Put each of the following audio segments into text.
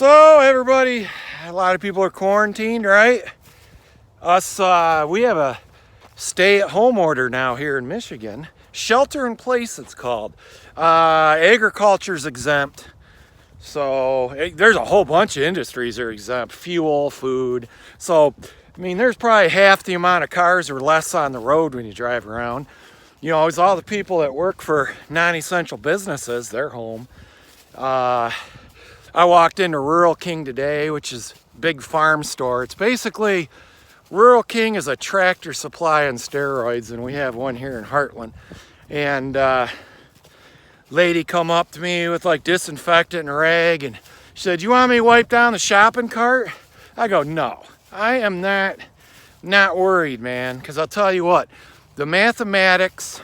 So everybody, a lot of people are quarantined, right? Us, we have a stay-at-home order now here in Michigan. Shelter in place, it's called. Agriculture's exempt. So there's a whole bunch of industries that are exempt. Fuel, food. So, I mean, there's probably half the amount of cars or less on the road when you drive around. You know, it's all the people that work for non-essential businesses, they're home. I walked into Rural King today, which is a big farm store. It's basically, Rural King is a Tractor Supply on steroids, and we have one here in Heartland. And lady come up to me with like disinfectant and a rag, and she said, "You want me to wipe down the shopping cart?" I go, "No, I am not worried, man, because I'll tell you what, the mathematics,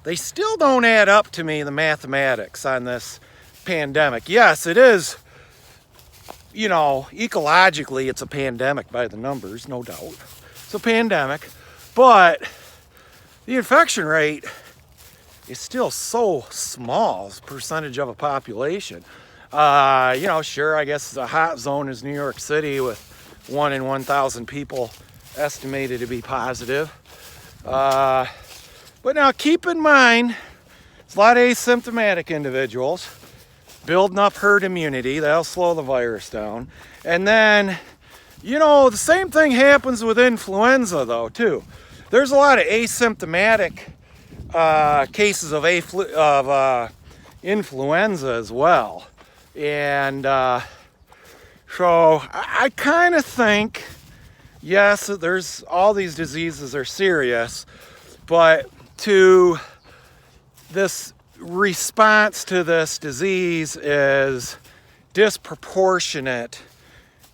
they still don't add up to me, the mathematics on this pandemic. Yes, it is, you know, ecologically, it's a pandemic by the numbers, no doubt. It's a pandemic, but the infection rate is still so small as a percentage of a population. You know, sure, I guess the hot zone is New York City with 1 in 1,000 people estimated to be positive. But now keep in mind, there's a lot of asymptomatic individuals building up herd immunity. That'll slow the virus down. And then, you know, the same thing happens with influenza though, too. There's a lot of asymptomatic cases of influenza as well. And so I kind of think, yes, there's all these diseases are serious, but to this response to this disease is disproportionate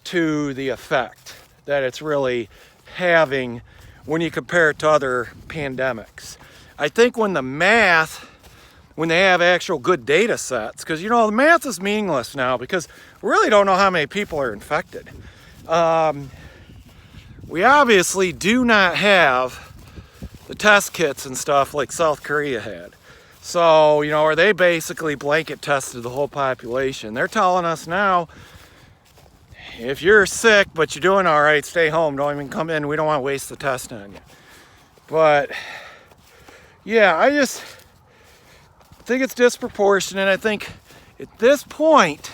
to the effect that it's really having when you compare it to other pandemics. I think when they have actual good data sets, because you know the math is meaningless now because we really don't know how many people are infected. We obviously do not have the test kits and stuff like South Korea had. So, you know, where they basically blanket tested the whole population. They're telling us now, if you're sick but you're doing all right, stay home. Don't even come in. We don't want to waste the test on you. But yeah, I just think it's disproportionate. I think at this point,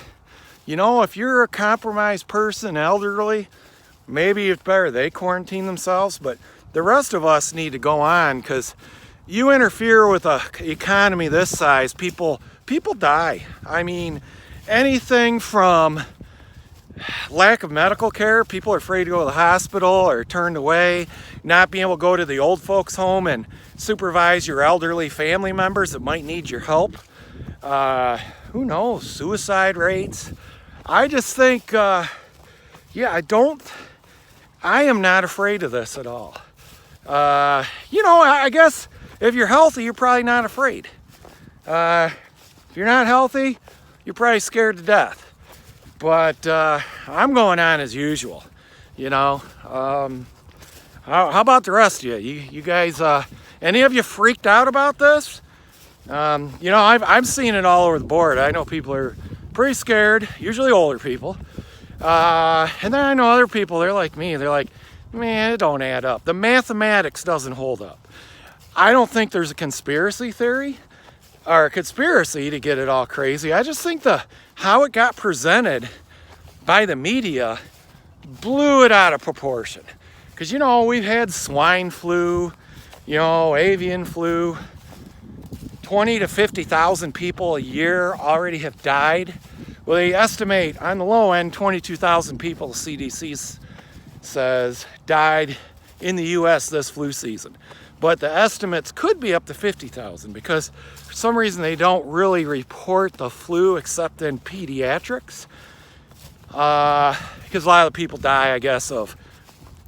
you know, if you're a compromised person, elderly, maybe it's better they quarantine themselves, but the rest of us need to go on, because you interfere with an economy this size, people die. I mean, anything from lack of medical care, people are afraid to go to the hospital or turned away, not being able to go to the old folks home and supervise your elderly family members that might need your help. Who knows, suicide rates. I just think, yeah, I am not afraid of this at all. You know, I guess if you're healthy, you're probably not afraid. If you're not healthy, you're probably scared to death. But I'm going on as usual, you know. How about the rest of you? You guys, any of you freaked out about this? You know, I'm seeing it all over the board. I know people are pretty scared, usually older people. And then I know other people, they're like me. They're like, man, it don't add up. The mathematics doesn't hold up. I don't think there's a conspiracy theory or a conspiracy to get it all crazy. I just think how it got presented by the media blew it out of proportion. Because, you know, we've had swine flu, you know, avian flu. 20 to 50,000 people a year already have died. Well, they estimate on the low end 22,000 people, the CDC says, died in the US this flu season. But the estimates could be up to 50,000 because for some reason they don't really report the flu except in pediatrics. Because a lot of the people die, I guess, of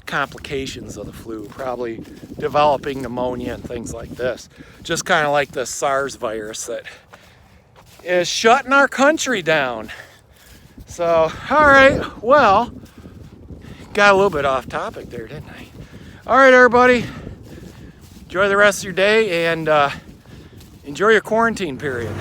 complications of the flu, probably developing pneumonia and things like this. Just kind of like the SARS virus that is shutting our country down. So, all right, well, got a little bit off topic there, didn't I? All right, everybody, enjoy the rest of your day and enjoy your quarantine period.